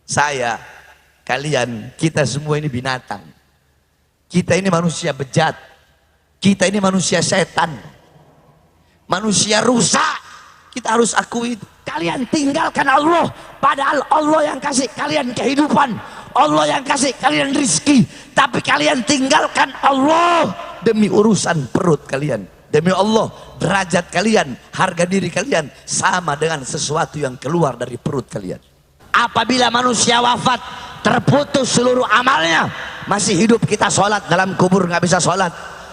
saya, kalian, kita semua ini binatang. Kita ini manusia bejat. Kita ini manusia setan. Manusia rusak. Kita harus akui itu. Kalian tinggalkan Allah, padahal Allah yang kasih kalian kehidupan, Allah yang kasih kalian rizki, tapi kalian tinggalkan Allah demi urusan perut kalian. Demi Allah, derajat kalian, harga diri kalian sama dengan sesuatu yang keluar dari perut kalian. Apabila manusia wafat, terputus seluruh amalnya. Masih hidup kita sholat, dalam kubur nggak bisa sholat.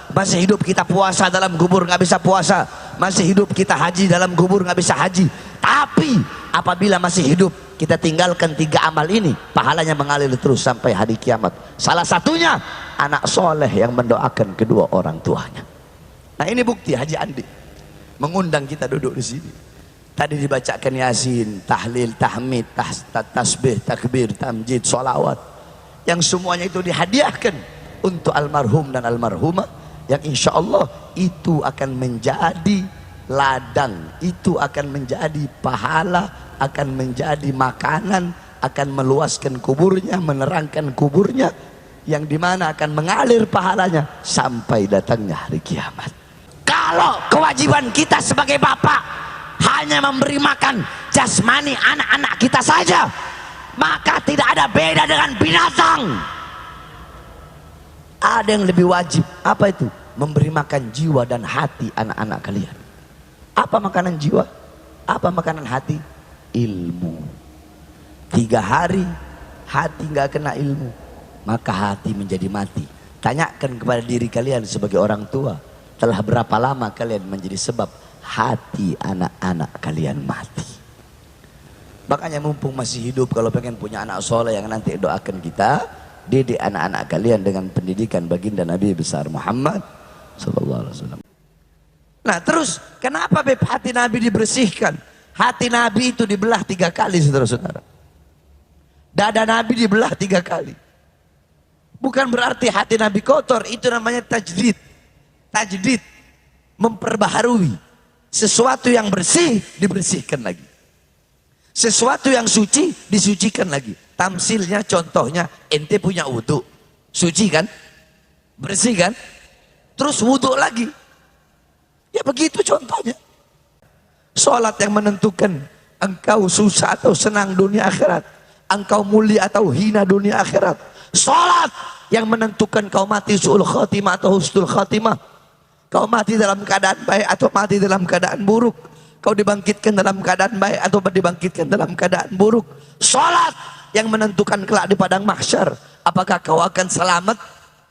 Masih hidup kita puasa, dalam kubur nggak bisa puasa. Masih hidup kita haji, dalam kubur nggak bisa haji. Tapi apabila masih hidup, kita tinggalkan 3 amal ini, pahalanya mengalir terus sampai hari kiamat. Salah satunya anak soleh yang mendoakan kedua orang tuanya. Nah, ini bukti Haji Andi mengundang kita duduk di sini. Tadi dibacakan Yasin, tahlil, tahmid, tasbih, takbir, tamjid, sholawat, yang semuanya itu dihadiahkan untuk almarhum dan almarhumah, yang insya Allah itu akan menjadi ladang, itu akan menjadi pahala, akan menjadi makanan, akan meluaskan kuburnya, menerangkan kuburnya, yang dimana akan mengalir pahalanya sampai datangnya hari kiamat. Kalau kewajiban kita sebagai bapak hanya memberi makan jasmani anak-anak kita saja, maka tidak ada beda dengan binatang. Ada yang lebih wajib. Apa itu? Memberi makan jiwa dan hati anak-anak kalian. Apa makanan jiwa? Apa makanan hati? Ilmu. 3 hari hati nggak kena ilmu, maka hati menjadi mati. Tanyakan kepada diri kalian sebagai orang tua, telah berapa lama kalian menjadi sebab hati anak-anak kalian mati. Makanya mumpung masih hidup, kalau pengen punya anak soleh yang nanti doakan kita, didik anak-anak kalian dengan pendidikan baginda Nabi besar Muhammad sallallahu alaihi wasallam. Nah, terus kenapa hati Nabi dibersihkan? Hati Nabi itu dibelah 3 kali, saudara-saudara. Dada Nabi dibelah 3 kali. Bukan berarti hati Nabi kotor, itu namanya tajdid. Tajdid, memperbaharui. Sesuatu yang bersih dibersihkan lagi. Sesuatu yang suci disucikan lagi. Tamsilnya, contohnya, ente punya wudu, suci kan, bersih kan, terus wudu lagi, ya begitu contohnya. Sholat yang menentukan engkau susah atau senang dunia akhirat, engkau mulia atau hina dunia akhirat. Sholat yang menentukan kau mati su'ul khatimah atau husnul khatimah, kau mati dalam keadaan baik atau mati dalam keadaan buruk, kau dibangkitkan dalam keadaan baik atau dibangkitkan dalam keadaan buruk. Sholat yang menentukan kelak di padang mahsyar, apakah kau akan selamat,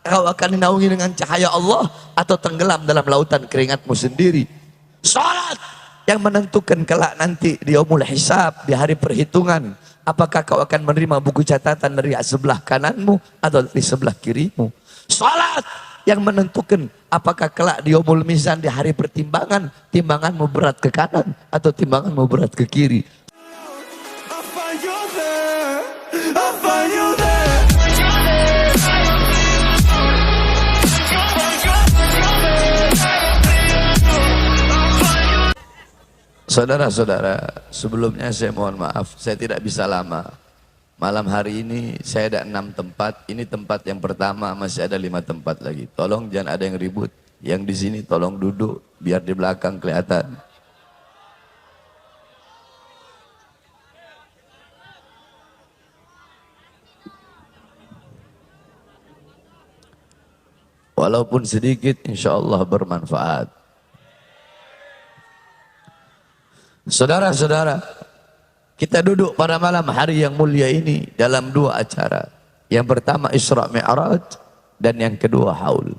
kau akan dinaungi dengan cahaya Allah, atau tenggelam dalam lautan keringatmu sendiri. Sholat yang menentukan kelak nanti di yaumul hisab, di hari perhitungan, apakah kau akan menerima buku catatan dari sebelah kananmu atau dari sebelah kirimu. Sholat yang menentukan apakah kelak di yaumul mizan, di hari pertimbangan, timbanganmu berat ke kanan atau timbanganmu berat ke kiri. Saudara-saudara, sebelumnya saya mohon maaf, saya tidak bisa lama. Malam hari ini saya ada 6 tempat. Ini tempat yang pertama, masih ada 5 tempat lagi. Tolong jangan ada yang ribut. Yang di sini tolong duduk biar di belakang kelihatan. Walaupun sedikit, insya Allah bermanfaat. Saudara-saudara, kita duduk pada malam hari yang mulia ini dalam 2 acara. Yang pertama Isra Mi'raj, dan yang kedua Haul.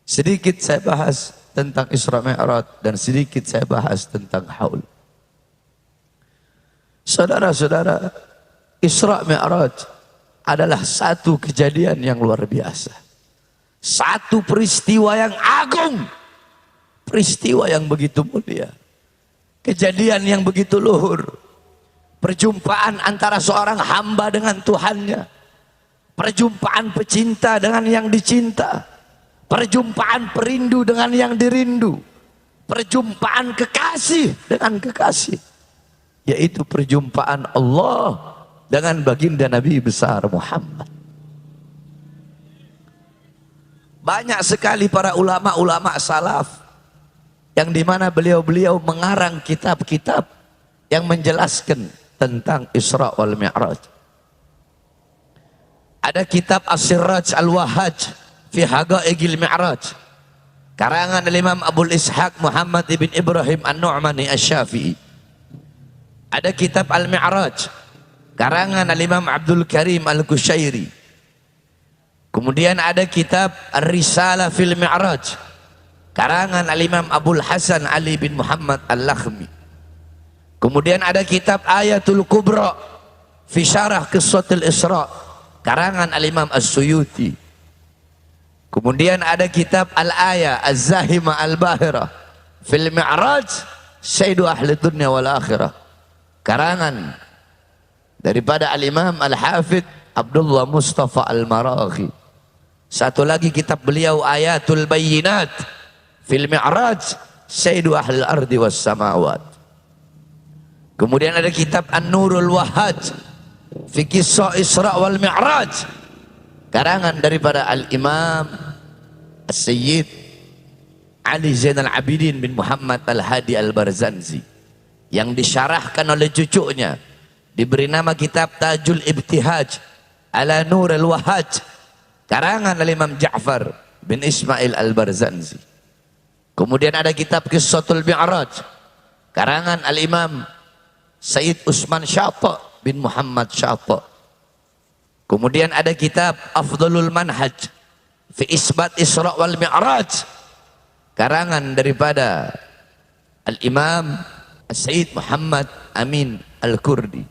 Sedikit saya bahas tentang Isra Mi'raj dan sedikit saya bahas tentang Haul. Saudara-saudara, Isra Mi'raj adalah satu kejadian yang luar biasa. Satu peristiwa yang agung. Peristiwa yang begitu mulia. Kejadian yang begitu luhur. Perjumpaan antara seorang hamba dengan Tuhannya. Perjumpaan pecinta dengan yang dicinta. Perjumpaan perindu dengan yang dirindu. Perjumpaan kekasih dengan kekasih. Yaitu perjumpaan Allah dengan baginda Nabi besar Muhammad. Banyak sekali para ulama-ulama salaf yang dimana beliau-beliau mengarang kitab-kitab yang menjelaskan tentang Isra wal Mi'raj. Ada kitab As-Siraj Al-Wahhaj fi Haqaiqil Mi'raj, karangan Imam Abul Ishaq Muhammad ibn Ibrahim An-Nu'mani Asy-Syafi'i. Ada kitab Al-Mi'raj, karangan Imam Abdul Karim Al-Kushairi. Kemudian ada kitab Ar-Risalah fil Mi'raj, karangan Imam Abul Hasan Ali bin Muhammad Al-Lakhmi. Kemudian ada kitab Ayatul Kubra fi Syarah Qissatul Isra, karangan Al-Imam As-Suyuti. Kemudian ada kitab Al-Aya Az-Zahima Al-Bahira fil Mi'raj Sayyidu Ahli Dunya wal Akhirah, karangan daripada Al-Imam Al-Hafidh Abdullah Mustafa Al-Maraghi. Satu lagi kitab beliau Ayatul Bayyinat fil Mi'raj Sayyidu Ahli Al-Ardi was Samawat. Kemudian ada kitab An-Nurul Wahhaj fi Qissah Isra wal Mi'raj, karangan daripada Al-Imam As-Sayyid Ali Zainal Abidin bin Muhammad Al-Hadi Al-Barzanzi, yang disyarahkan oleh cucunya, diberi nama kitab Tajul Ibtihaj ala Nur Al-Wahhaj, karangan Al-Imam Ja'far bin Ismail Al-Barzanzi. Kemudian ada kitab Qissatul Mi'raj, karangan Al-Imam Sayyid Usman Syata bin Muhammad Syata. Kemudian ada kitab Afdalul Manhaj fi Isbat Isra wal Mi'raj, karangan daripada Al-Imam Sayyid Muhammad Amin Al-Kurdi.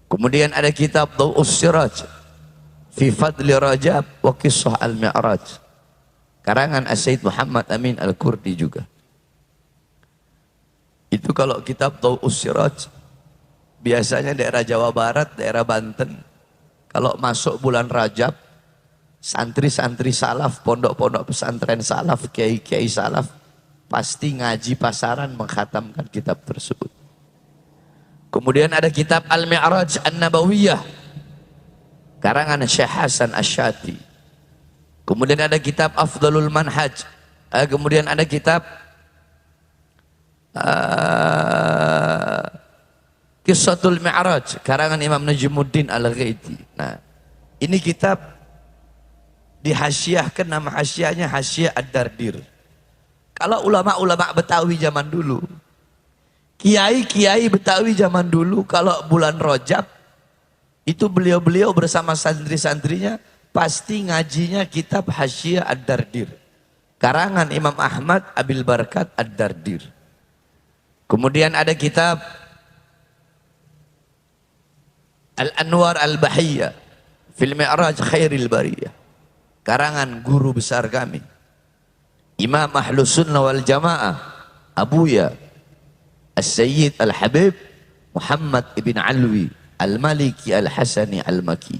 Kemudian ada kitab Daw'us Siraj fi Fadli Rajab wa Qissah Al-Mi'raj, karangan Sayyid Muhammad Amin Al-Kurdi juga. Itu kalau kitab Daw'us Siraj, biasanya daerah Jawa Barat, daerah Banten, kalau masuk bulan Rajab, santri-santri salaf, pondok-pondok pesantren salaf, kiai-kiai salaf, pasti ngaji pasaran mengkhatamkan kitab tersebut. Kemudian ada kitab Al-Mi'raj An-Nabawiyah, karangan Syekh Hasan Asy-Syati. Kemudian ada kitab Afdalul Manhaj. Kemudian ada kitab Qissatul Mi'raj, karangan Imam Najmuddin Al-Ghaiti. Nah, ini kitab dihasyiahkan, nama hasyiahnya Hasyiah Ad-Dardir. Kalau ulama-ulama Betawi zaman dulu, kiai-kiai Betawi zaman dulu, kalau bulan Rajab itu beliau-beliau bersama santri-santrinya pasti ngajinya kitab Hasyiah Ad-Dardir, karangan Imam Ahmad Abil Barakat Ad-Dardir. Kemudian ada kitab Al-Anwar Al-Bahiyah fil Mi'raj Khairil Bariyah, karangan guru besar kami Imam Ahlus Sunnah wal Jamaah Abuya As-Sayyid Al-Habib Muhammad ibn Alwi Al-Maliki Al-Hasani Al-Maki.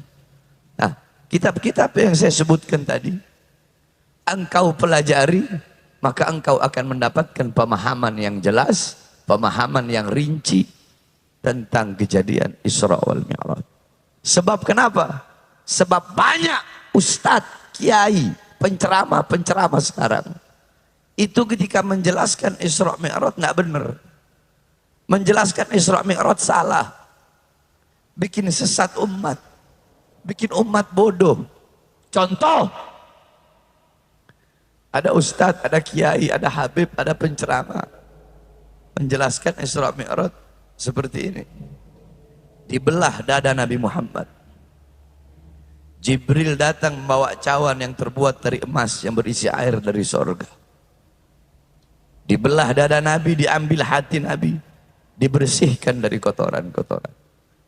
Nah, kitab-kitab yang saya sebutkan tadi, engkau pelajari, maka engkau akan mendapatkan pemahaman yang jelas, pemahaman yang rinci tentang kejadian Isra wal Mi'raj. Sebab kenapa? Sebab banyak ustadz, kiai, penceramah sekarang itu ketika menjelaskan Isra Mi'raj nggak benar. Menjelaskan Isra Mi'raj salah. Bikin sesat umat. Bikin umat bodoh. Contoh, ada ustadz, ada kiai, ada habib, ada penceramah menjelaskan Isra Mi'raj seperti ini. Dibelah dada Nabi Muhammad. Jibril datang membawa cawan yang terbuat dari emas yang berisi air dari sorga. Dibelah dada Nabi, diambil hati Nabi, dibersihkan dari kotoran-kotoran,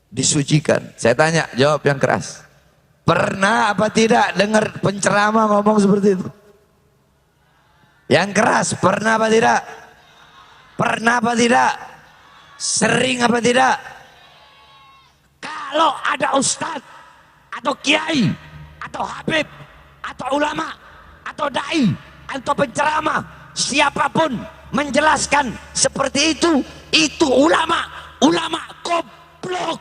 disucikan. Saya tanya, jawab yang keras. Pernah apa tidak dengar penceramah ngomong seperti itu? Yang keras, pernah apa tidak? Pernah apa tidak? Sering apa tidak? Kalau ada ustadz atau kiai atau habib atau ulama atau dai atau penceramah, siapapun menjelaskan seperti itu ulama goblok.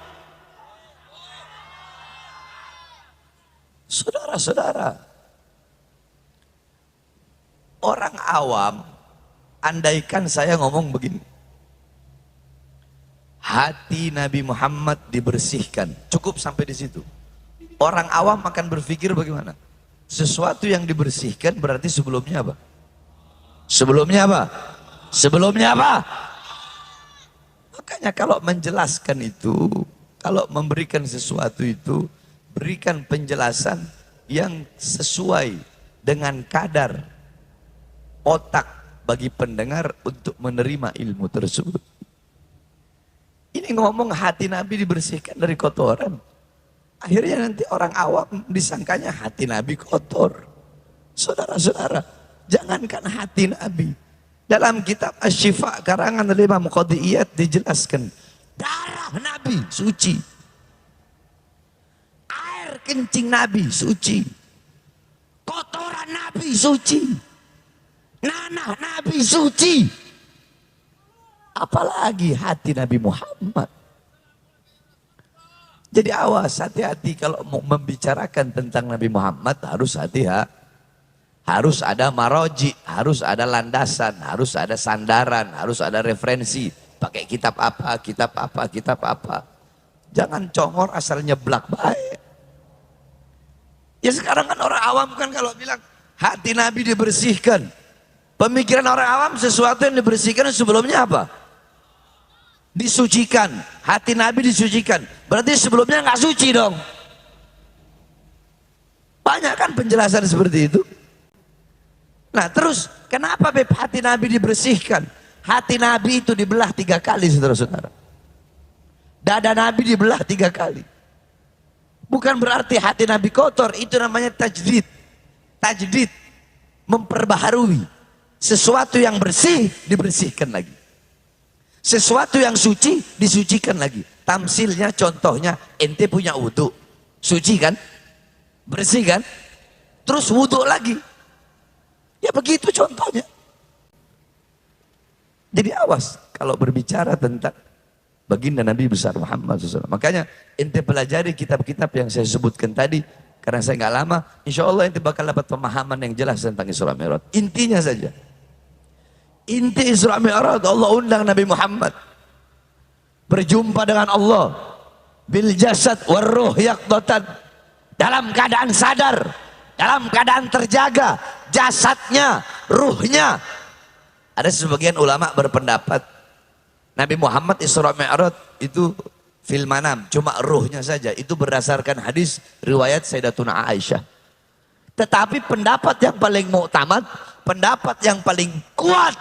Saudara-saudara, orang awam, andaikan saya ngomong begini, hati Nabi Muhammad dibersihkan, cukup sampai di situ. Orang awam akan berpikir bagaimana? Sesuatu yang dibersihkan berarti sebelumnya apa? Sebelumnya apa? Sebelumnya apa? Makanya kalau menjelaskan itu, kalau memberikan sesuatu itu, berikan penjelasan yang sesuai dengan kadar otak bagi pendengar untuk menerima ilmu tersebut. Ini ngomong hati Nabi dibersihkan dari kotoran. Akhirnya nanti orang awam disangkanya hati Nabi kotor. Saudara-saudara, jangankan hati Nabi. Dalam kitab Asy-Syifa karangan Imam Qadiyat dijelaskan, darah Nabi suci. Air kencing Nabi suci. Kotoran Nabi suci. Nanah Nabi suci. Apalagi hati Nabi Muhammad. Jadi awas, hati-hati kalau mau membicarakan tentang Nabi Muhammad harus hati-hati. Harus ada maroji, harus ada landasan, harus ada sandaran, harus ada referensi. Pakai kitab apa, kitab apa, kitab apa. Jangan congor asal nyeblak baik. Ya sekarang kan orang awam kan kalau bilang hati Nabi dibersihkan. Pemikiran orang awam sesuatu yang dibersihkan sebelumnya apa? Disucikan. Hati Nabi disucikan. Berarti sebelumnya nggak suci dong. Banyak kan penjelasan seperti itu. Nah terus kenapa hati Nabi dibersihkan? Hati Nabi itu dibelah 3 kali saudara-saudara. Dada Nabi dibelah 3 kali. Bukan berarti hati Nabi kotor, itu namanya tajdid. Tajdid, memperbaharui. Sesuatu yang bersih, dibersihkan lagi. Sesuatu yang suci, disucikan lagi. Tamsilnya, contohnya, ente punya wudu. Suci kan? Bersih kan? Terus wudu lagi. Ya begitu contohnya. Jadi awas, kalau berbicara tentang baginda Nabi besar Muhammad SAW. Makanya ente pelajari kitab-kitab yang saya sebutkan tadi. Karena saya nggak lama, insya Allah ente bakal dapat pemahaman yang jelas tentang Isra Mi'raj. Intinya saja. Inti Isra Mi'raj, Allah undang Nabi Muhammad. Berjumpa dengan Allah. Bil jasad war ruh yaqdatan. Dalam keadaan sadar. Dalam keadaan terjaga. Jasadnya, ruhnya. Ada sebagian ulama berpendapat Nabi Muhammad Isra Mi'raj itu fil manam, cuma ruhnya saja. Itu berdasarkan hadis riwayat Sayyidatuna Aisyah. Tetapi pendapat yang paling mu'tamad, pendapat yang paling kuat,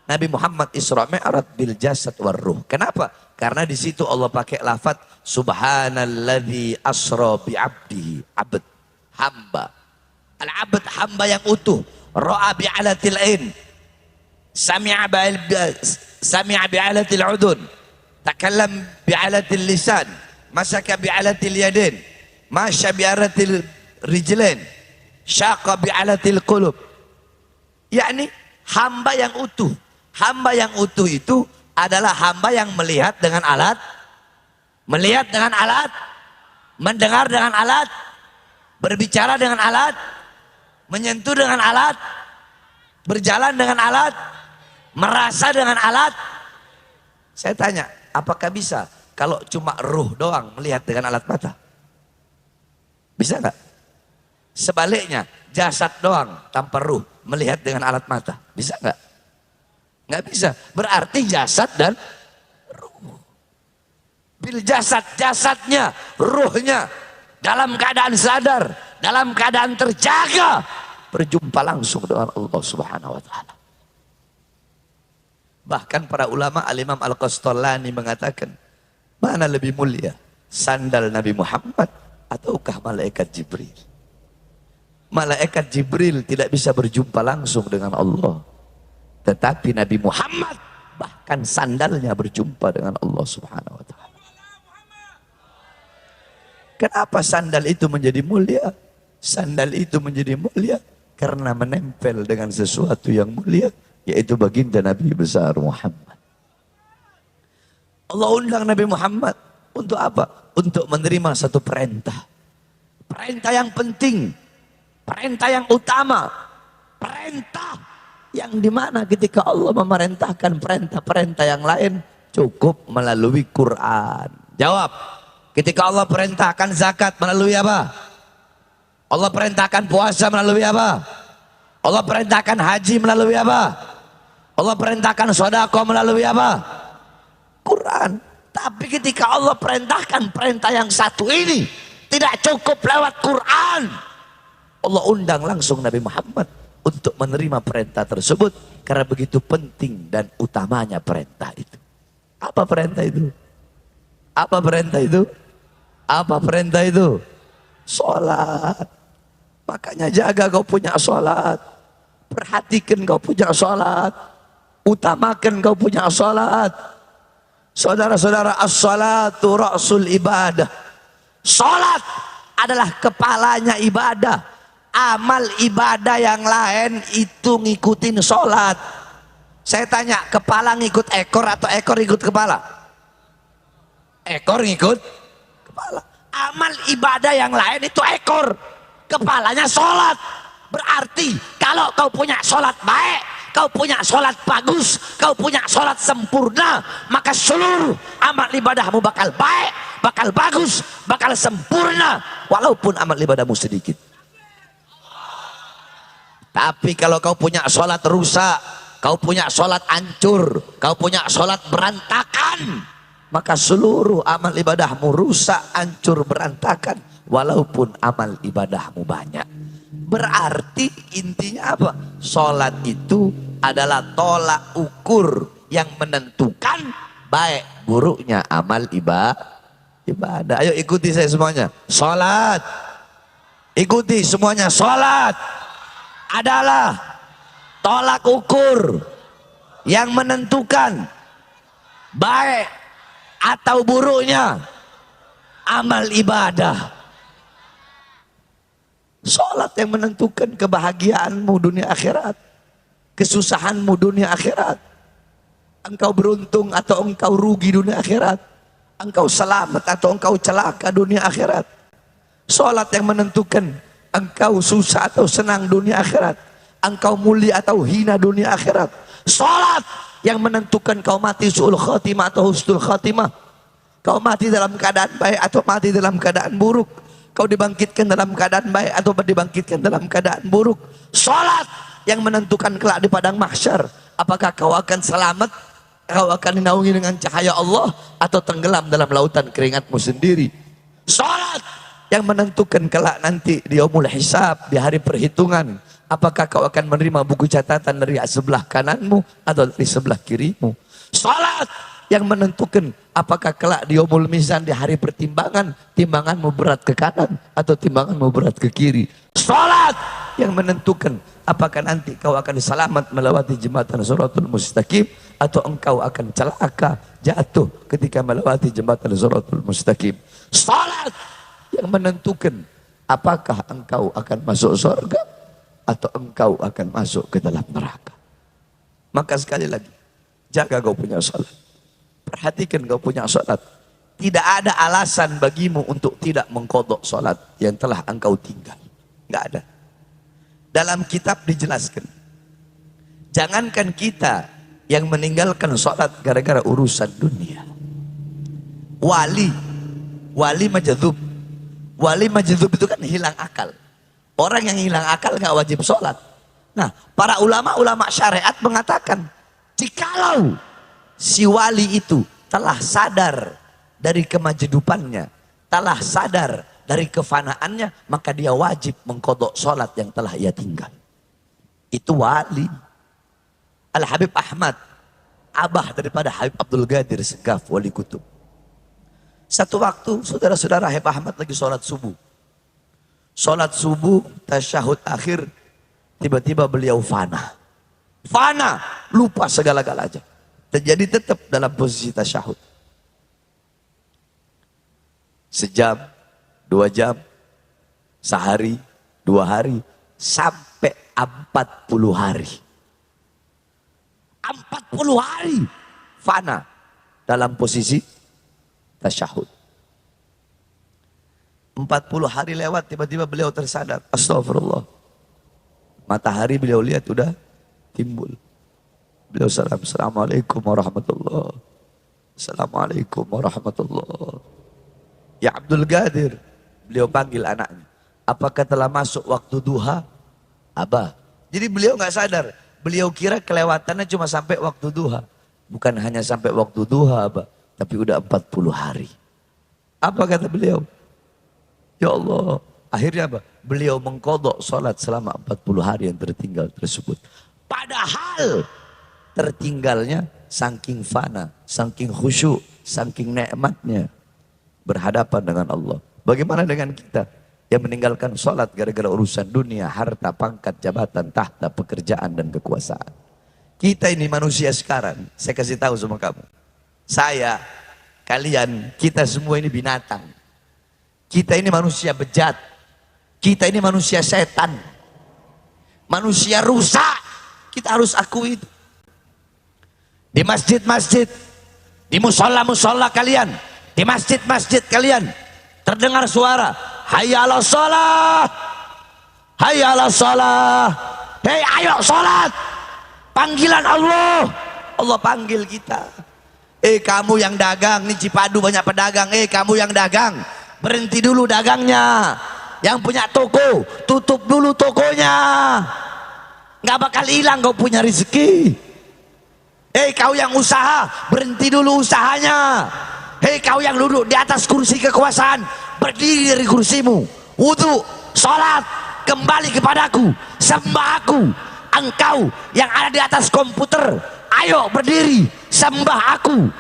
Nabi Muhammad Isra Mi'raj bil jasad war ruh. Kenapa? Karena di situ Allah pakai lafaz subhanalladzi asra bi 'abdihi, abd, hamba. Al-abd, hamba yang utuh. Ra'a bi 'alatil ain. Sami'a bi'alatil udun, takallam bi'alatil lisan, masaka bi'alatil yadin, masya bi'alatil rijlain, syaqa bi'alatil qulub. Yakni hamba yang utuh. Hamba yang utuh itu adalah hamba yang melihat dengan alat, melihat dengan alat, mendengar dengan alat, berbicara dengan alat, menyentuh dengan alat, berjalan dengan alat, merasa dengan alat. Saya tanya, apakah bisa kalau cuma ruh doang melihat dengan alat mata? Bisa nggak? Sebaliknya, jasad doang tanpa ruh melihat dengan alat mata. Bisa nggak? Nggak bisa. Berarti jasad dan ruh. Bil jasad, jasadnya, ruhnya dalam keadaan sadar, dalam keadaan terjaga, berjumpa langsung dengan Allah Subhanahu wa taala. Bahkan para ulama Al-Imam Al-Qastallani mengatakan, mana lebih mulia, sandal Nabi Muhammad ataukah malaikat Jibril? Malaikat Jibril tidak bisa berjumpa langsung dengan Allah, tetapi Nabi Muhammad bahkan sandalnya berjumpa dengan Allah Subhanahu wa taala. Kenapa sandal itu menjadi mulia? Sandal itu menjadi mulia karena menempel dengan sesuatu yang mulia, yaitu baginda Nabi besar Muhammad. Allah undang Nabi Muhammad untuk apa? Untuk menerima satu perintah. perintah yang penting, perintah yang utama, perintah yang dimana ketika Allah memerintahkan perintah-perintah yang lain cukup melalui Quran. Jawab, ketika Allah perintahkan zakat melalui apa? Allah perintahkan puasa melalui apa? Allah perintahkan haji melalui apa? Allah perintahkan sedekah melalui apa? Quran. Tapi ketika Allah perintahkan perintah yang satu ini tidak cukup lewat Quran, Allah undang langsung Nabi Muhammad untuk menerima perintah tersebut karena begitu penting dan utamanya perintah itu. Apa perintah itu? Apa perintah itu? Apa perintah itu? Sholat. Makanya jaga kau punya sholat, perhatikan kau punya sholat, utamakan kau punya sholat. Saudara-saudara, as-salatu ra'sul ibadah. Sholat adalah kepalanya ibadah. Amal ibadah yang lain itu ngikutin sholat. Saya tanya, kepala ngikut ekor atau ekor ngikut kepala? Ekor ngikut kepala. Amal ibadah yang lain itu ekor, kepalanya sholat. Berarti kalau kau punya sholat baik, kau punya sholat bagus, kau punya sholat sempurna, maka seluruh amal ibadahmu bakal baik, bakal bagus, bakal sempurna, walaupun amal ibadahmu sedikit. Tapi kalau kau punya sholat rusak, kau punya sholat hancur, kau punya sholat berantakan, maka seluruh amal ibadahmu rusak, hancur, berantakan, walaupun amal ibadahmu banyak. Berarti intinya apa? Sholat itu adalah tolak ukur yang menentukan baik buruknya amal ibadah. Ayo ikuti saya semuanya. Sholat, ikuti semuanya. Sholat adalah tolak ukur yang menentukan baik atau buruknya amal ibadah. Sholat yang menentukan kebahagiaanmu dunia akhirat, kesusahanmu dunia akhirat. Engkau beruntung atau engkau rugi dunia akhirat, engkau selamat atau engkau celaka dunia akhirat. Sholat yang menentukan engkau susah atau senang dunia akhirat, engkau mulia atau hina dunia akhirat. Sholat yang menentukan kau mati su'ul khatimah atau husnul khatimah, kau mati dalam keadaan baik atau mati dalam keadaan buruk, kau dibangkitkan dalam keadaan baik atau dibangkitkan dalam keadaan buruk. Sholat yang menentukan kelak di padang mahsyar, apakah kau akan selamat, kau akan dinaungi dengan cahaya Allah, atau tenggelam dalam lautan keringatmu sendiri. Sholat yang menentukan kelak nanti di yaumul hisab, di hari perhitungan, apakah kau akan menerima buku catatan dari sebelah kananmu atau dari sebelah kirimu. Sholat yang menentukan apakah kelak di yaumul mizan, di hari pertimbangan, timbanganmu berat ke kanan atau timbanganmu berat ke kiri. Sholat yang menentukan apakah nanti kau akan selamat melewati jembatan Shiratul Mustaqim atau engkau akan celaka jatuh ketika melewati jembatan Shiratul Mustaqim. Sholat yang menentukan apakah engkau akan masuk surga atau engkau akan masuk ke dalam neraka. Maka sekali lagi, jaga kau punya sholat, perhatikan kau punya sholat. Tidak ada alasan bagimu untuk tidak mengqadha sholat yang telah engkau tinggal. Enggak ada. Dalam kitab dijelaskan, jangankan kita yang meninggalkan sholat gara-gara urusan dunia. Wali majdzub itu kan hilang akal. Orang yang hilang akal nggak wajib sholat. Nah, para ulama syariat mengatakan, jikalau si wali itu telah sadar dari kemajdupannya, telah sadar dari kefanaannya, maka dia wajib mengqadha sholat yang telah ia tinggal. Itu wali. Al-Habib Ahmad, abah daripada Habib Abdul Qadir Segaf, wali kutub. Satu waktu saudara-saudara, Habib Ahmad lagi sholat subuh. Sholat subuh, tasyahud akhir, tiba-tiba beliau fana. Fana, lupa segala-galanya. Terjadi tetap dalam posisi tasyahud. Sejam, 2 jam, sehari, 2 hari, sampai 40 hari. 40 hari fana dalam posisi tasyahud. 40 hari lewat, tiba-tiba beliau tersadar. Astagfirullah. Matahari beliau lihat udah timbul. Beliau salam, Assalamualaikum warahmatullahi. Assalamualaikum warahmatullahi. Ya Abdul Qadir. Beliau panggil anaknya. Apakah telah masuk waktu duha? Abah. Jadi beliau nggak sadar. Beliau kira kelewatannya cuma sampai waktu duha. Bukan hanya sampai waktu duha, Abah. Tapi udah 40 hari. Apa kata beliau? Ya Allah. Akhirnya apa? Beliau mengkodok sholat selama 40 hari yang tertinggal tersebut. Padahal tertinggalnya saking fana, saking khusyuk, saking nikmatnya berhadapan dengan Allah. Bagaimana dengan kita yang meninggalkan sholat gara-gara urusan dunia, harta, pangkat, jabatan, tahta, pekerjaan, dan kekuasaan? Kita ini manusia sekarang, saya kasih tahu sama kamu. Saya, kalian, kita semua ini binatang. Kita ini manusia bejat. Kita ini manusia setan. Manusia rusak. Kita harus akui itu. Di masjid-masjid, di musola-musola kalian, di masjid-masjid kalian, terdengar suara, hayya 'alas shalah, hayya 'alas shalah. Hei, ayo sholat. Panggilan Allah. Allah panggil kita. Kamu yang dagang, nih Cipadu banyak pedagang. Kamu yang dagang, berhenti dulu dagangnya. Yang punya toko, tutup dulu tokonya. Nggak bakal hilang kau punya rezeki. Kau yang usaha, berhenti dulu usahanya. Kau yang duduk di atas kursi kekuasaan, berdiri dari kursimu. Wudu, sholat, kembali kepadaku, sembah aku. Engkau yang ada di atas komputer, ayo berdiri, sembah aku.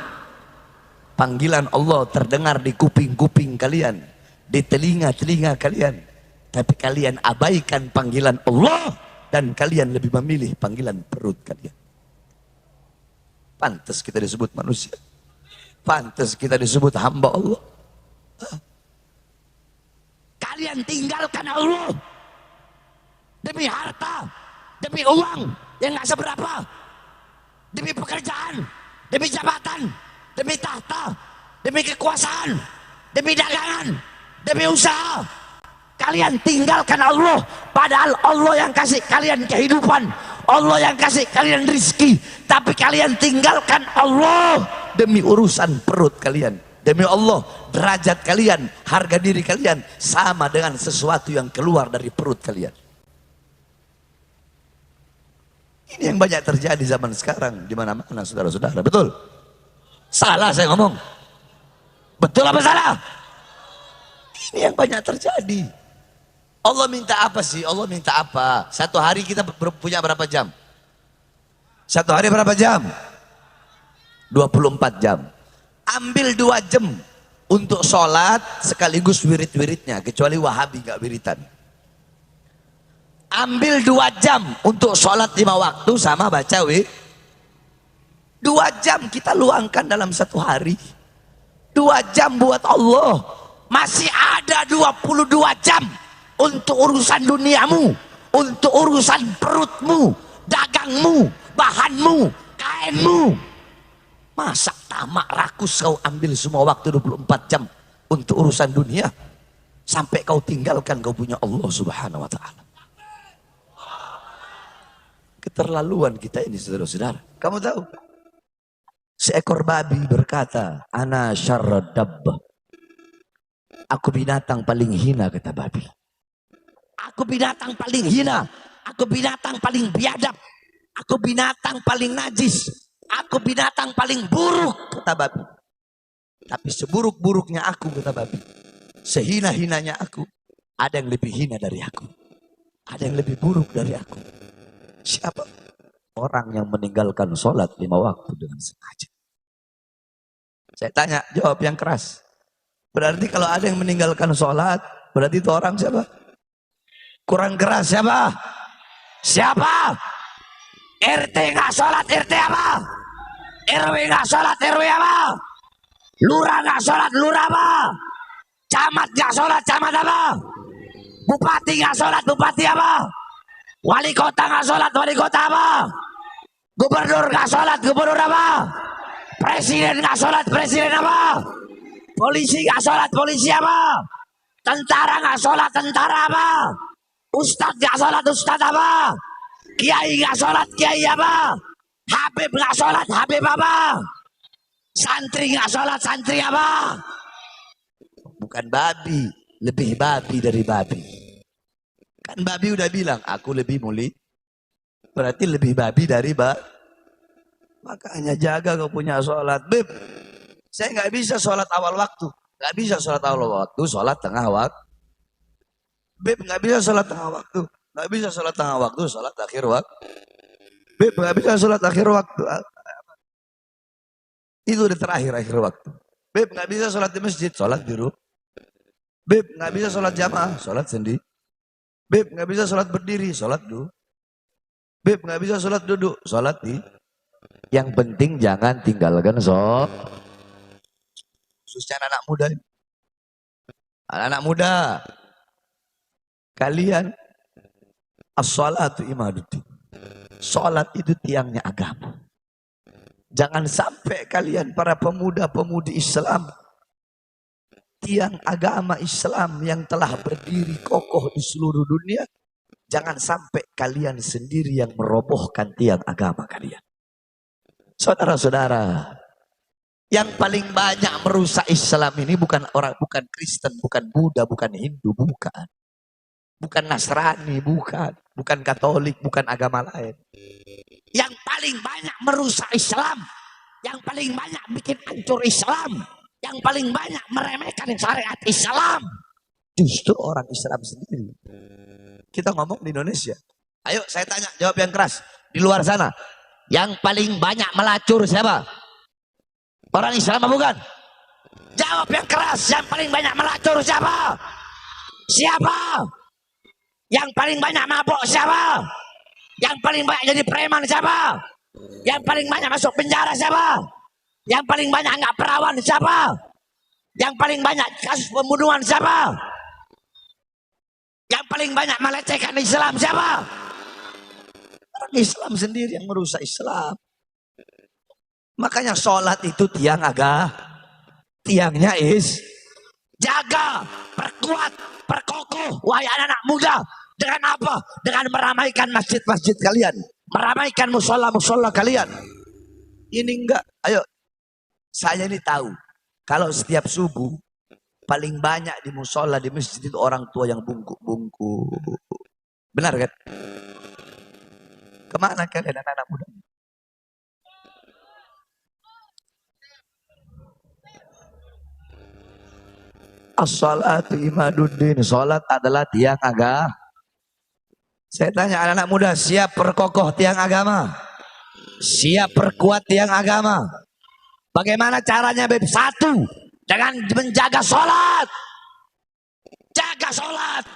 Panggilan Allah terdengar di kuping-kuping kalian, di telinga-telinga kalian. Tapi kalian abaikan panggilan Allah dan kalian lebih memilih panggilan perut kalian. Pantas kita disebut manusia. Pantas kita disebut hamba Allah. Kalian tinggalkan Allah demi harta, demi uang yang gak seberapa, demi pekerjaan, demi jabatan, demi tahta, demi kekuasaan, demi dagangan, demi usaha. Kalian tinggalkan Allah, padahal Allah yang kasih kalian kehidupan, Allah yang kasih kalian rizki. Tapi kalian tinggalkan Allah demi urusan perut kalian. Demi Allah, derajat kalian, harga diri kalian sama dengan sesuatu yang keluar dari perut kalian. Ini yang banyak terjadi zaman sekarang di mana-mana, saudara-saudara. Betul? Salah saya ngomong? Betul apa salah? Ini yang banyak terjadi. Allah minta apa sih? Allah minta apa? Satu hari kita punya berapa jam? Satu hari berapa jam? 24 jam. Ambil 2 jam untuk sholat sekaligus wirid-wiridnya. Kecuali Wahabi gak wiritan. Ambil 2 jam untuk sholat 5 waktu sama baca 2 jam kita luangkan dalam satu hari. 2 jam buat Allah. Masih ada 22 jam untuk urusan duniamu, untuk urusan perutmu, dagangmu, bahanmu, kainmu. Masa tamak rakus kau ambil semua waktu 24 jam untuk urusan dunia, sampai kau tinggalkan kau punya Allah Subhanahu wa ta'ala. Keterlaluan kita ini, saudara-saudara. Kamu tahu? Seekor babi berkata, ana syarrad dabbah. Aku binatang paling hina, kata babi. Aku binatang paling hina. Aku binatang paling biadab. Aku binatang paling najis. Aku binatang paling buruk, kata babi. Tapi seburuk-buruknya aku, kata babi, sehina-hinanya aku, ada yang lebih hina dari aku. Ada yang lebih buruk dari aku. Siapa? Orang yang meninggalkan sholat 5 waktu dengan sengaja. Saya tanya, jawab yang keras. Berarti kalau ada yang meninggalkan sholat, berarti itu orang siapa? Kurang keras siapa? Siapa? RT nggak sholat, RT apa? RW nggak sholat, RW apa? Lurah nggak sholat, lurah apa? Camat nggak sholat, camat apa? Bupati nggak sholat, bupati apa? Wali kota nggak sholat, wali kota apa? Gubernur nggak sholat, gubernur apa? Presiden nggak sholat, presiden apa? Polisi nggak sholat, polisi apa? Tentara nggak sholat tentara apa? Ustadz nggak sholat ustadz apa? Kiai nggak sholat kiai apa? Habib nggak sholat habib apa? Santri nggak sholat santri apa? Bukan babi, lebih babi dari babi. Kan babi udah bilang, aku lebih mulia. Berarti lebih babi dari babi. Makanya jaga kau punya sholat. Beb, saya nggak bisa sholat awal waktu. Nggak bisa sholat awal waktu, sholat tengah waktu. Beb, nggak bisa sholat tengah waktu. Nggak bisa sholat tengah waktu, sholat akhir waktu. Beb, nggak bisa sholat akhir waktu. Itu udah terakhir akhir waktu. Beb, nggak bisa sholat di masjid, sholat di rumah. Beb, nggak bisa sholat jamaah, sholat sendiri. Beb, nggak bisa sholat berdiri, sholat dulu. Beb, nggak bisa sholat duduk, sholat di. Yang penting jangan tinggalkan sholat. Khususnya anak muda. Anak-anak muda, kalian as-salatu imaduddin. Sholat itu tiangnya agama. Jangan sampai kalian para pemuda-pemudi Islam, tiang agama Islam yang telah berdiri kokoh di seluruh dunia, jangan sampai kalian sendiri yang merobohkan tiang agama kalian. Saudara-saudara, yang paling banyak merusak Islam ini bukan orang, bukan Kristen, bukan Buddha, bukan Hindu, bukan Nasrani, bukan Katolik, bukan agama lain. Yang paling banyak merusak Islam, yang paling banyak bikin hancur Islam, yang paling banyak meremehkan syariat Islam, justru orang Islam sendiri. Kita ngomong di Indonesia. Ayo saya tanya, jawab yang keras. Di luar sana, yang paling banyak melacur siapa? Orang Islam apa bukan? Jawab yang keras, yang paling banyak melacur siapa? Siapa? Yang paling banyak mabok siapa? Yang paling banyak jadi preman siapa? Yang paling banyak masuk penjara siapa? Yang paling banyak nggak perawan siapa? Yang paling banyak kasus pembunuhan siapa? Yang paling banyak melecehkan Islam siapa? Orang Islam sendiri yang merusak Islam. Makanya sholat itu tiang agama. Tiangnya jaga, perkuat, perkokoh. Wahai anak-anak muda. Dengan apa? Dengan meramaikan masjid-masjid kalian. Meramaikan musola-musola kalian. Ini enggak. Ayo. Saya ini tahu. Kalau setiap subuh. Paling banyak di musola, di masjid itu orang tua yang bungkuk-bungkuk. Benar kan? Kemana kalian anak-anak muda? As-salatu imaduddin. Salat adalah tiang agama. Saya tanya anak-anak muda, siap perkokoh tiang agama? Siap perkuat tiang agama? Bagaimana caranya, Beb? Satu, dengan menjaga salat. Jaga salat.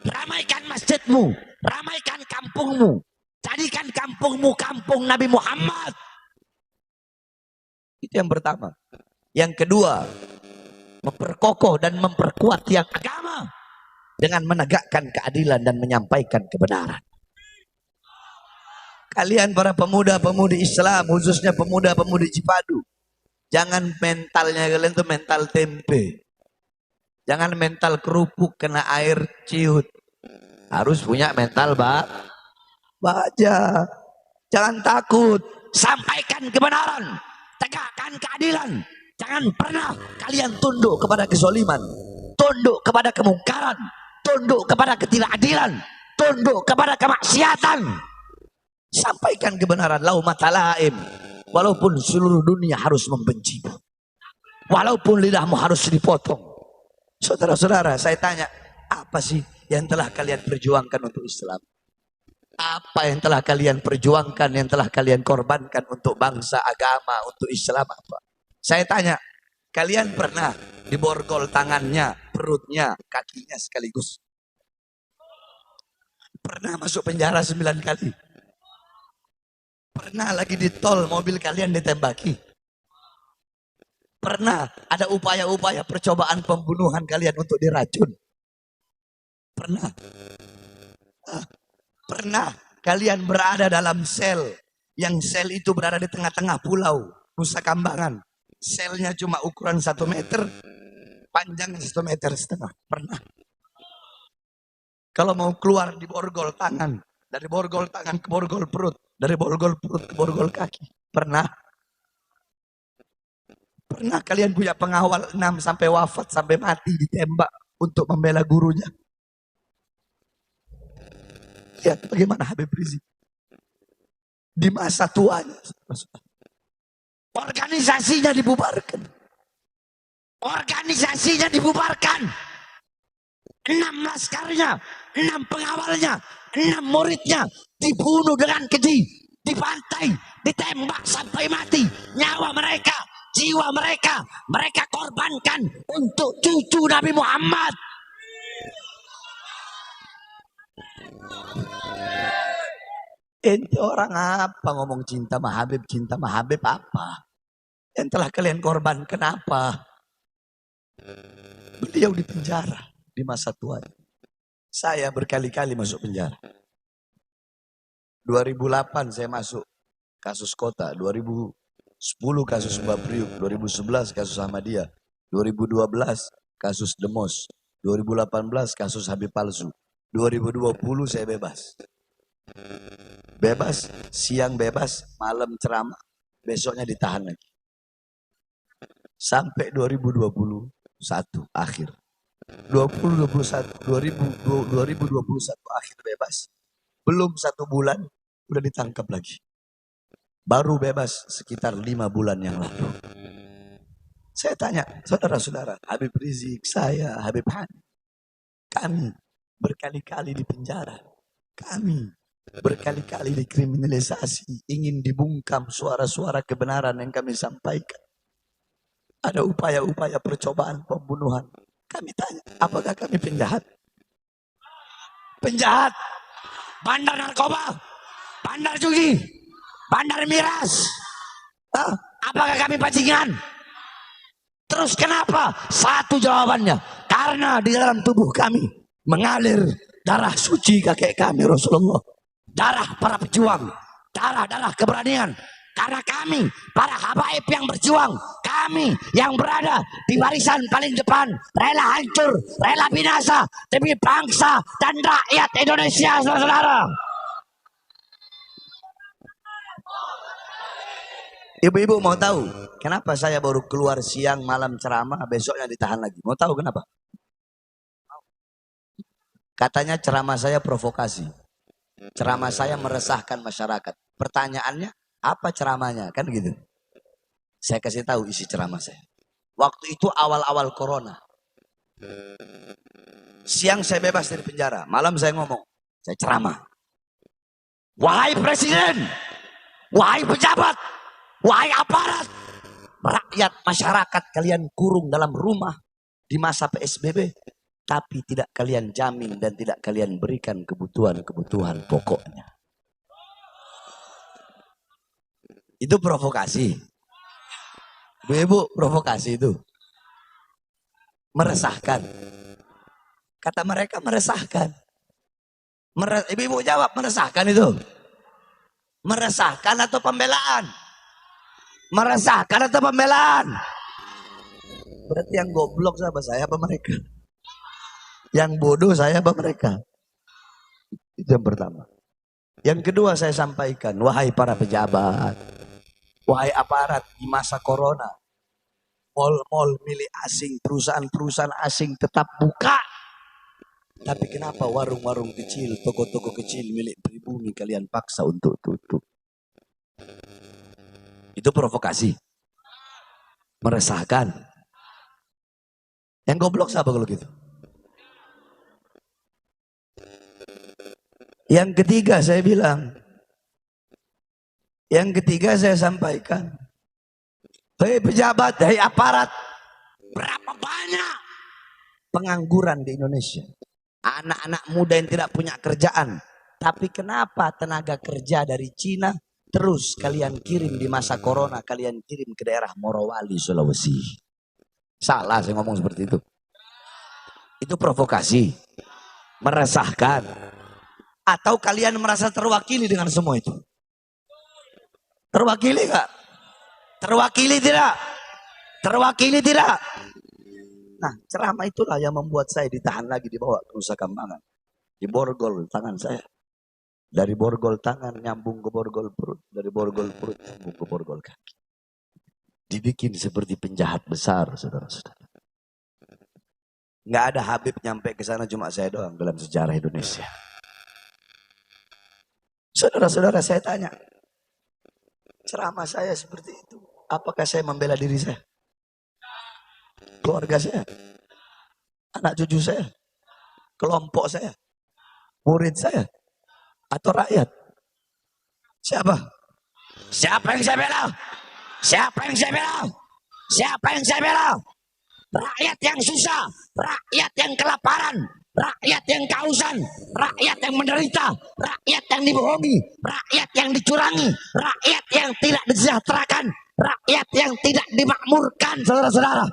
Ramaikan masjidmu, ramaikan kampungmu. Jadikan kampungmu kampung Nabi Muhammad. Itu yang pertama. Yang kedua, memperkokoh dan memperkuat tiang agama dengan menegakkan keadilan dan menyampaikan kebenaran. Kalian para pemuda-pemudi Islam, khususnya pemuda-pemudi Cipadu, jangan mentalnya kalian tuh mental tempe. Jangan mental kerupuk kena air ciut. Harus punya mental baja. Jangan takut, sampaikan kebenaran, tegakkan keadilan. Jangan pernah kalian tunduk kepada kezaliman, tunduk kepada kemungkaran, tunduk kepada ketidakadilan, tunduk kepada kemaksiatan. Sampaikan kebenaran, lau matalaim. Walaupun seluruh dunia harus membencimu, walaupun lidahmu harus dipotong. Saudara-saudara, saya tanya, apa sih yang telah kalian perjuangkan untuk Islam? Apa yang telah kalian perjuangkan, yang telah kalian korbankan untuk bangsa, agama, untuk Islam apa? Saya tanya, kalian pernah diborgol tangannya, perutnya, kakinya sekaligus? Pernah masuk penjara 9 kali? Pernah lagi di tol mobil kalian ditembaki? Pernah ada upaya-upaya percobaan pembunuhan kalian untuk diracun? Pernah? Pernah kalian berada dalam sel, yang sel itu berada di tengah-tengah pulau Nusa Kambangan? Selnya cuma ukuran 1 meter, panjangnya 1,5 meter. Pernah. Kalau mau keluar di borgol tangan, dari borgol tangan ke borgol perut, dari borgol perut ke borgol kaki. Pernah. Pernah kalian punya pengawal 6 sampai wafat, sampai mati ditembak untuk membela gurunya? Lihat bagaimana Habib Rizik di masa tuanya. Organisasinya dibubarkan. Organisasinya dibubarkan. 6 laskarnya, 6 pengawalnya, 6 muridnya dibunuh dengan keji, dibantai, ditembak sampai mati. Nyawa mereka, jiwa mereka, mereka korbankan untuk cucu Nabi Muhammad. Ente orang apa ngomong cinta sama Habib apa? Yang telah kalian korbankan apa? Beliau di penjara di masa tuanya. Saya berkali-kali masuk penjara. 2008 saya masuk kasus kota, 2010 kasus Mbak Priuk, 2011 kasus Ahmadiyah, 2012 kasus Demos, 2018 kasus Habib palsu, 2020 saya bebas. Bebas, siang bebas, malam ceramah, besoknya ditahan lagi. Sampai 2021 akhir. 2021 akhir bebas. Belum 1 bulan udah ditangkap lagi. Baru bebas sekitar 5 bulan yang lalu. Saya tanya, saudara-saudara, Habib Rizik, saya, Habib Hani, kami berkali-kali di penjara. Kami berkali-kali dikriminalisasi, ingin dibungkam suara-suara kebenaran yang kami sampaikan. Ada upaya-upaya percobaan pembunuhan. Kami tanya, apakah kami penjahat? Penjahat, bandar narkoba, bandar judi, bandar miras. Apakah kami bajingan? Terus kenapa? Satu jawabannya, karena di dalam tubuh kami mengalir darah suci kakek kami Rasulullah. Darah para pejuang, darah keberanian. Karena kami, para habaib yang berjuang, kami yang berada di barisan paling depan, rela hancur, rela binasa, demi bangsa dan rakyat Indonesia, saudara-saudara. Ibu-ibu mau tahu kenapa saya baru keluar siang malam ceramah, besoknya ditahan lagi? Mau tahu kenapa? Katanya ceramah saya provokasi. Ceramah saya meresahkan masyarakat. Pertanyaannya, apa ceramahnya? Kan gitu. Saya kasih tahu isi ceramah saya. Waktu itu awal-awal corona. Siang saya bebas dari penjara. Malam saya ngomong. Saya ceramah. Wahai presiden. Wahai pejabat. Wahai aparat. Rakyat masyarakat kalian kurung dalam rumah. Di masa PSBB. Tapi tidak kalian jamin dan tidak kalian berikan kebutuhan-kebutuhan pokoknya. Itu provokasi. Ibu, provokasi itu. Meresahkan. Kata mereka meresahkan. Ibu jawab, meresahkan itu. Meresahkan atau pembelaan? Meresahkan atau pembelaan? Berarti yang goblok sama saya apa mereka? Yang bodoh saya apa mereka? Itu yang pertama. Yang kedua saya sampaikan, wahai para pejabat, wahai aparat di masa corona, mal-mal milik asing, perusahaan-perusahaan asing tetap buka. Tapi kenapa warung-warung kecil, toko-toko kecil milik pribumi kalian paksa untuk tutup? Itu provokasi. Meresahkan. Yang goblok siapa kalau gitu? Yang ketiga saya bilang, yang ketiga saya sampaikan, hei pejabat, hei aparat, berapa banyak pengangguran di Indonesia? Anak-anak muda yang tidak punya kerjaan. Tapi kenapa tenaga kerja dari Cina terus kalian kirim di masa corona, kalian kirim ke daerah Morowali, Sulawesi? Salah saya ngomong seperti itu. Itu provokasi, meresahkan. Atau kalian merasa terwakili dengan semua itu? Terwakili gak? Terwakili tidak? Terwakili tidak? Nah, ceramah itulah yang membuat saya ditahan lagi, dibawa ke Nusa Kambangan. Diborgol tangan saya. Dari borgol tangan nyambung ke borgol perut. Dari borgol perut nyambung ke borgol kaki. Dibikin seperti penjahat besar, saudara-saudara. Nggak ada Habib nyampe ke sana, cuma saya doang dalam sejarah Indonesia. Saudara-saudara, saya tanya, ceramah saya seperti itu, apakah saya membela diri saya? Keluarga saya? Anak cucu saya? Kelompok saya? Murid saya? Atau rakyat? Siapa? Siapa yang saya bela? Siapa yang saya bela? Siapa yang saya bela? Rakyat yang susah, rakyat yang kelaparan, rakyat yang kehausan, rakyat yang menderita, rakyat yang dibohongi, rakyat yang dicurangi, rakyat yang tidak disejahterakan, rakyat yang tidak dimakmurkan, saudara-saudara.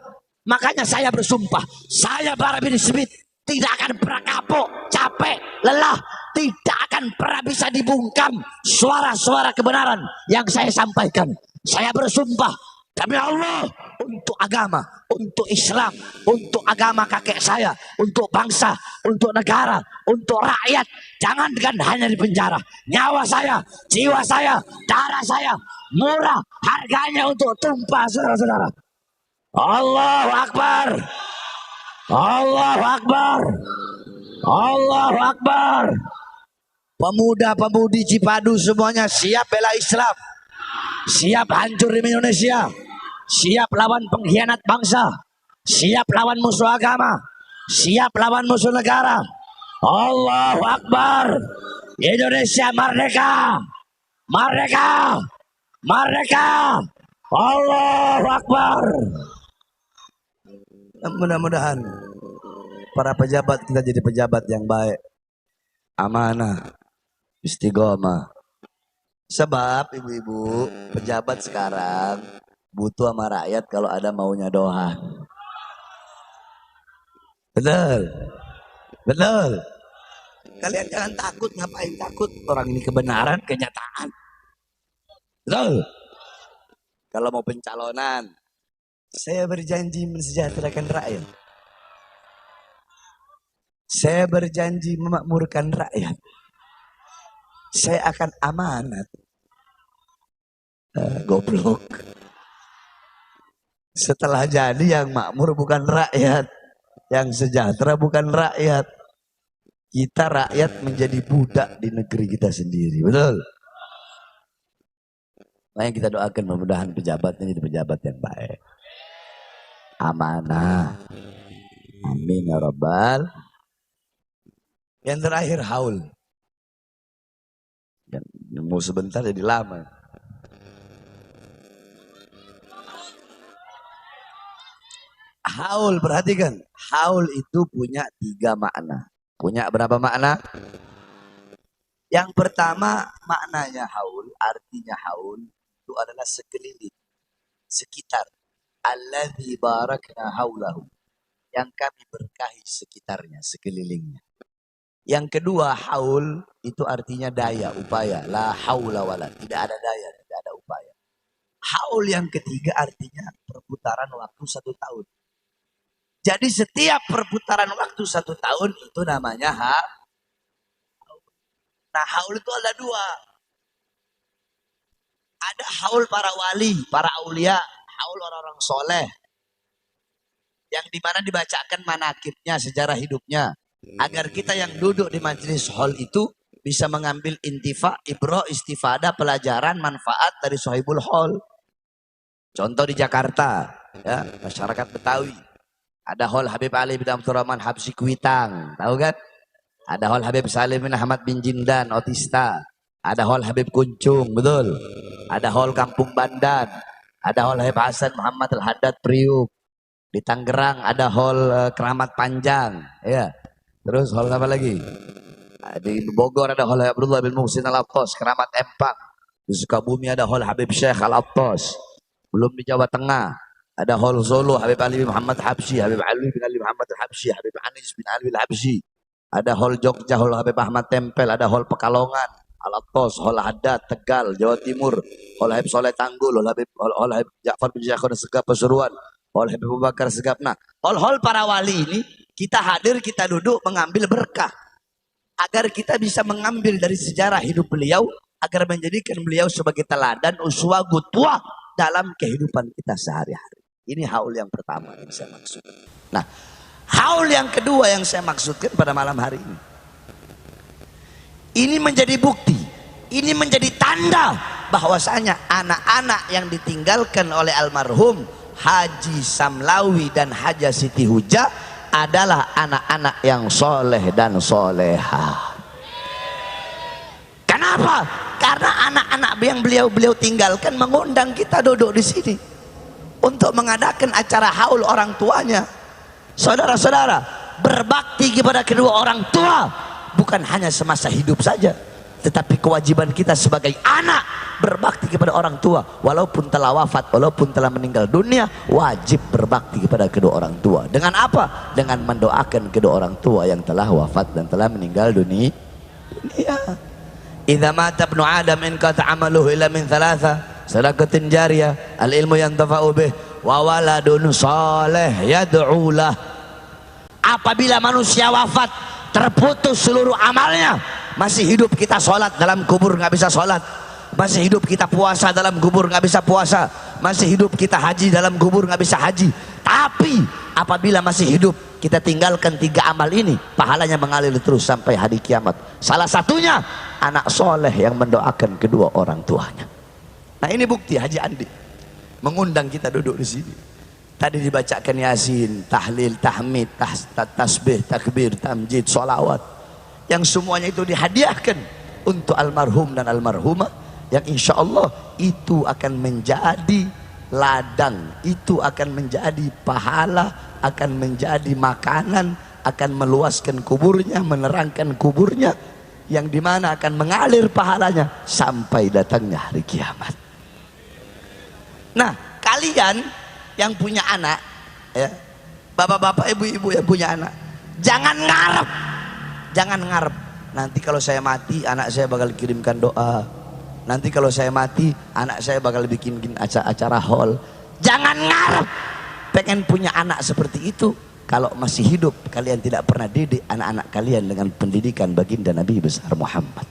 Makanya saya bersumpah, saya Bara bin Smith tidak akan pernah kapok, capek, lelah, tidak akan pernah bisa dibungkam suara-suara kebenaran yang saya sampaikan. Saya bersumpah demi Allah, untuk agama, untuk Islam, untuk agama kakek saya, untuk bangsa, untuk negara, untuk rakyat. Jangankan hanya di penjara, nyawa saya, jiwa saya, darah saya murah harganya untuk tumpah, saudara-saudara. Allahu Akbar, Allahu Akbar, Allahu Akbar. Pemuda-pemudi Cipadu semuanya siap bela Islam, siap hancur di Indonesia, siap lawan pengkhianat bangsa, siap lawan musuh agama, siap lawan musuh negara. Allahu Akbar. Indonesia merdeka, merdeka, merdeka. Allahu Akbar. Mudah-mudahan para pejabat kita jadi pejabat yang baik, amanah, istiqomah. Sebab ibu-ibu pejabat sekarang butuh sama rakyat kalau ada maunya doang. Betul, betul. Kalian jangan takut, ngapain takut? Orang ini kebenaran, kenyataan. Betul. Kalau mau pencalonan, saya berjanji mensejahterakan rakyat. Saya berjanji memakmurkan rakyat. Saya akan amanat. Goblok. Setelah jadi yang makmur bukan rakyat, yang sejahtera bukan rakyat. Kita rakyat menjadi budak di negeri kita sendiri. Betul? Makanya kita doakan mudah-mudahan pejabatnya jadi pejabat yang baik. Amanah. Amin ya Rabbal. Yang terakhir haul. Mau sebentar jadi lama. Haul, perhatikan. Haul itu punya 3 makna. Punya berapa makna? Yang pertama maknanya haul, artinya haul itu adalah sekeliling, sekitar. Alladzi barakna haulahu, yang kami berkahi sekitarnya, sekelilingnya. Yang kedua haul itu artinya daya, upaya. La haula wala, tidak ada daya, tidak ada upaya. Haul yang ketiga artinya perputaran waktu 1 tahun. Jadi setiap perputaran waktu 1 tahun itu namanya haul. Nah haul itu ada 2. Ada haul para wali, para aulia, haul orang-orang soleh. Yang dimana dibacakan manakibnya, sejarah hidupnya. Agar kita yang duduk di majelis haul itu bisa mengambil intifa, ibro, istifadah, pelajaran, manfaat dari sahibul haul. Contoh di Jakarta, ya, masyarakat Betawi. Ada haul Habib Ali bin Abdurrahman Habsyi Kuitang, tahu kan? Ada haul Habib Salim bin Ahmad bin Jindan, Otista. Ada haul Habib Kuncung, betul. Ada haul Kampung Bandan. Ada haul Habib Hasan Muhammad Al-Haddad Priuk. Di Tangerang ada haul Keramat Panjang, ya. Terus haul apa lagi? Di Bogor ada haul Abdullah bin Muhsin Al-Attas, Keramat Empang. Di Sukabumi ada haul Habib Syekh Al-Attas. Belum di Jawa Tengah ada haul Solo Habib Ali bin Muhammad Habsyi, Habib Ali bin Ali Muhammad Habsyi, Habib Anis bin Ali Habsyi. Ada haul Jogja haul Habib Ahmad Tempel, ada haul Pekalongan, Al-Attas, haul Haddad Tegal, Jawa Timur, haul Habib Soleh Tanggul, haul Habib Ja'far bin Jakhar Segaf Pasuruan, oleh Abu Bakar Segaf. Nah, hol-hol para wali ini kita hadir, kita duduk mengambil berkah agar kita bisa mengambil dari sejarah hidup beliau agar menjadikan beliau sebagai teladan uswah qudwah dalam kehidupan kita sehari-hari. Ini haul yang pertama yang saya maksudkan. Nah, haul yang kedua yang saya maksudkan pada malam hari ini. Ini menjadi bukti, ini menjadi tanda bahwasanya anak-anak yang ditinggalkan oleh almarhum Haji Samlawi dan Haja Siti Hujah adalah anak-anak yang soleh dan soleha. Kenapa? Karena anak-anak yang beliau tinggalkan mengundang kita duduk di sini untuk mengadakan acara haul orang tuanya. Saudara-saudara, berbakti kepada kedua orang tua bukan hanya semasa hidup saja, tetapi kewajiban kita sebagai anak berbakti kepada orang tua walaupun telah wafat, walaupun telah meninggal dunia, wajib berbakti kepada kedua orang tua. Dengan apa? Dengan mendoakan kedua orang tua yang telah wafat dan telah meninggal dunia. Idza mata ibnu Adam in qata amaluhu illa min thalatha sadaqatin jariyah al ilmu yantafa'u bih wa waladun salih yad'u lah. Apabila manusia wafat, terputus seluruh amalnya, masih hidup kita sholat, dalam kubur nggak bisa sholat, masih hidup kita puasa, dalam kubur nggak bisa puasa, masih hidup kita haji, dalam kubur nggak bisa haji. Tapi apabila masih hidup kita tinggalkan 3 amal ini, pahalanya mengalir terus sampai hari kiamat. Salah satunya anak soleh yang mendoakan kedua orang tuanya. Nah, ini bukti Haji Andi mengundang kita duduk di sini. Tadi dibacakan Yasin, tahlil, tahmid, tasbih, takbir, tamjid, sholawat, yang semuanya itu dihadiahkan untuk almarhum dan almarhumah, yang insya Allah itu akan menjadi ladang, itu akan menjadi pahala, akan menjadi makanan, akan meluaskan kuburnya, menerangkan kuburnya, yang dimana akan mengalir pahalanya sampai datangnya hari kiamat. Nah, kalian yang punya anak, ya, bapak-bapak, ibu-ibu yang punya anak, jangan ngarep, jangan ngarep. Nanti kalau saya mati, anak saya bakal kirimkan doa. Nanti kalau saya mati, anak saya bakal bikin acara haul. Jangan ngarep pengen punya anak seperti itu kalau masih hidup kalian tidak pernah didik anak-anak kalian dengan pendidikan baginda Nabi besar Muhammad.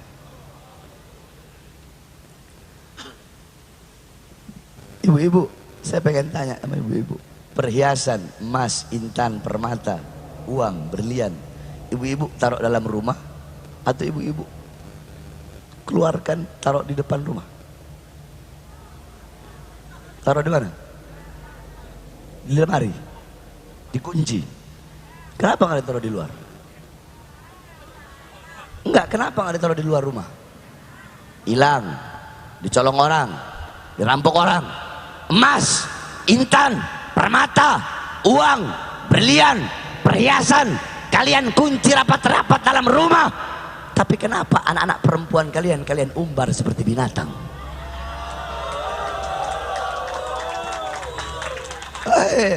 Ibu-ibu, saya pengen tanya sama ibu-ibu, perhiasan emas, intan, permata, uang, berlian, ibu-ibu taruh dalam rumah atau ibu-ibu keluarkan taruh di depan rumah? Taruh di mana? Di lemari, dikunci. Kenapa nggak ditaruh di luar? Enggak, kenapa nggak ditaruh di luar rumah? Hilang, dicolong orang, dirampok orang. Emas, intan, permata, uang, berlian, perhiasan kalian kunci rapat-rapat dalam rumah. Tapi kenapa anak-anak perempuan kalian umbar seperti binatang?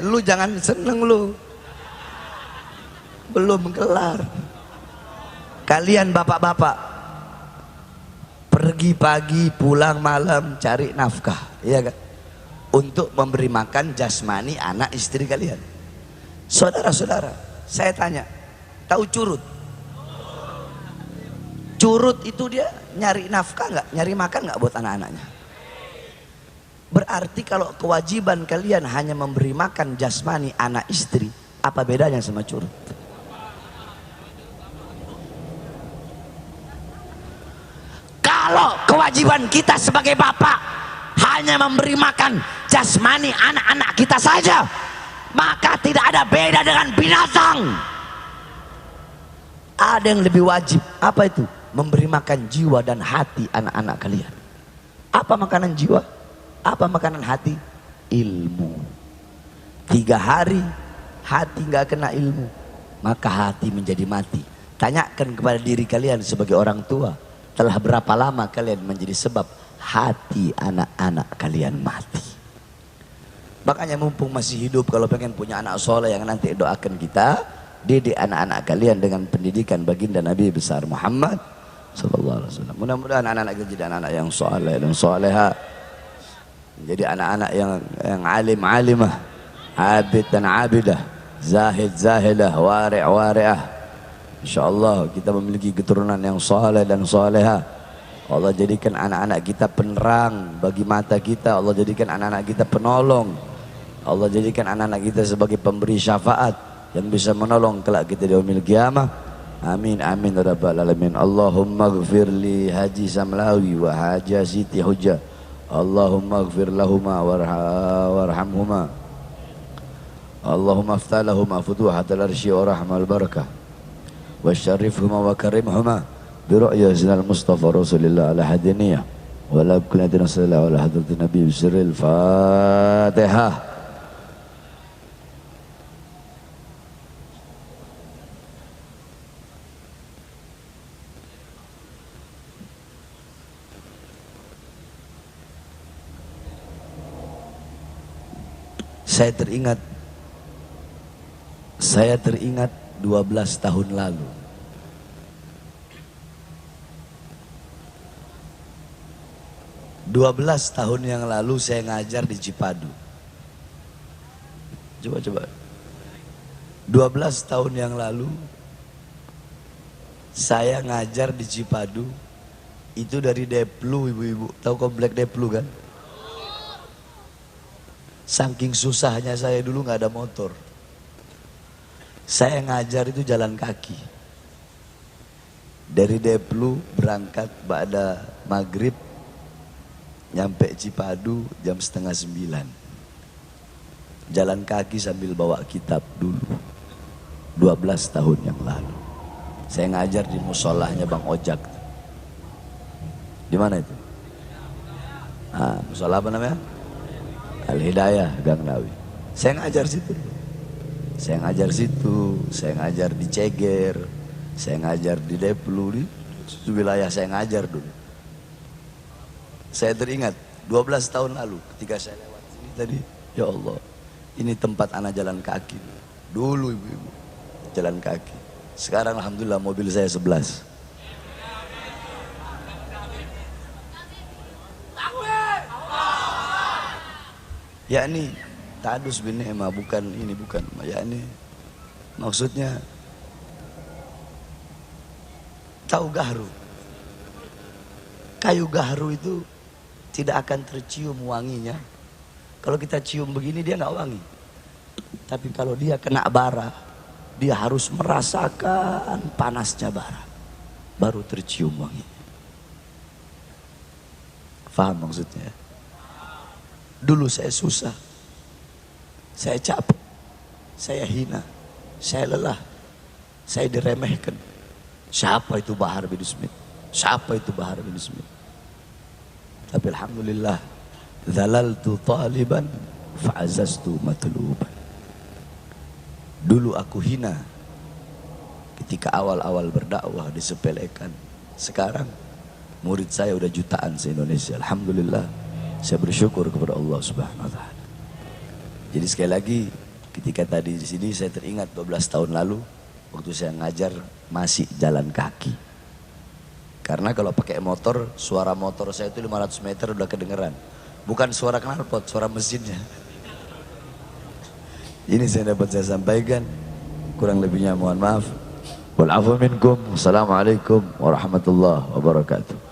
Lu jangan seneng lu, belum kelar. Kalian bapak-bapak pergi pagi pulang malam cari nafkah, iya kan? Untuk memberi makan jasmani anak istri kalian. Saudara-saudara, saya tanya, tahu curut? Curut itu dia nyari nafkah nggak, nyari makan nggak buat anak-anaknya? Berarti kalau kewajiban kalian hanya memberi makan jasmani anak istri, apa bedanya sama curut? Kalau kewajiban kita sebagai bapak hanya memberi makan jasmani anak-anak kita saja, maka tidak ada beda dengan binatang. Ada yang lebih wajib, apa itu? Memberi makan jiwa dan hati anak-anak kalian. Apa makanan jiwa? Apa makanan hati? Ilmu. 3 hari hati nggak kena ilmu, maka hati menjadi mati. Tanyakan kepada diri kalian sebagai orang tua, telah berapa lama kalian menjadi sebab hati anak-anak kalian mati? Makanya mumpung masih hidup, kalau pengen punya anak soleh yang nanti doakan kita, didik anak-anak kalian dengan pendidikan baginda Nabi besar Muhammad sallallahu alaihi wasallam. Mudah-mudahan anak-anak kita jadi anak yang soleh dan soleha, jadi anak-anak yang alim-alimah, abid dan abidah, zahid zahidah, wari' wari'ah. InsyaAllah kita memiliki keturunan yang saleh dan saleha. Allah jadikan anak-anak kita penerang bagi mata kita. Allah jadikan anak-anak kita penolong. Allah jadikan anak-anak kita sebagai pemberi syafaat yang bisa menolong kelak kita di yaumil qiyamah. Amin amin ya rabbal alamin. Allahumma ighfir li Haji Samlawi wa Haji Siti Hujjah. Allahumma ighfir lahuma warhamhuma. Allahumma aftah lahuma futuhatal arsy wa rahmal barakah. Wa syarifhuma wa karimhuma bi ru'yatil Mustafa Rasulillah ala hadiniyah wa la kullatina sallallahu ala hadratin Nabi sirril Fatihah. Saya teringat 12 tahun lalu. Dua belas tahun yang lalu saya ngajar di Cipadu. Coba. 12 tahun yang lalu saya ngajar di Cipadu. Itu dari Deplu, ibu-ibu. Tahu komplek Deplu kan? Saking susahnya saya dulu nggak ada motor. Saya ngajar itu jalan kaki. Dari Deplu berangkat pada maghrib, nyampe Cipadu jam 8:30. Jalan kaki sambil bawa kitab dulu. 12 tahun yang lalu. Saya ngajar di musolahnya Bang Ojak. Di mana itu? Musolah apa namanya? Al-Hidayah Gang Nawi. Saya ngajar situ. Saya ngajar di Ceger, saya ngajar di Deplu, di wilayah saya ngajar dulu. Saya teringat 12 tahun lalu ketika saya lewat sini tadi, ya Allah, ini tempat anak jalan kaki. Dulu ibu-ibu jalan kaki. Sekarang alhamdulillah mobil saya 11. Yakni tadus bin ni'mah, bukan yakni maksudnya tahu gahru. Kayu gahru itu tidak akan tercium wanginya. Kalau kita cium begini dia nggak wangi. Tapi kalau dia kena bara, dia harus merasakan panasnya bara, baru tercium wangi. Faham maksudnya? Dulu saya susah, saya capek, saya hina, saya lelah, saya diremehkan. Siapa itu Bahar bin Smith? Siapa itu Bahar bin Smith? Tapi alhamdulillah, zalaltu taliban fa'azastu matluban. Dulu aku hina ketika awal-awal berdakwah, disepelekan. Sekarang murid saya udah jutaan se-Indonesia. Alhamdulillah. Saya bersyukur kepada Allah Subhanahu wa taala. Jadi sekali lagi ketika tadi di sini saya teringat 12 tahun lalu waktu saya ngajar masih jalan kaki. Karena kalau pakai motor, suara motor saya itu 500 meter udah kedengeran. Bukan suara knalpot, suara mesinnya. Ini saya dapat saya sampaikan. Kurang lebihnya mohon maaf. Wal afu minkum. Wassalamualaikum warahmatullahi wabarakatuh.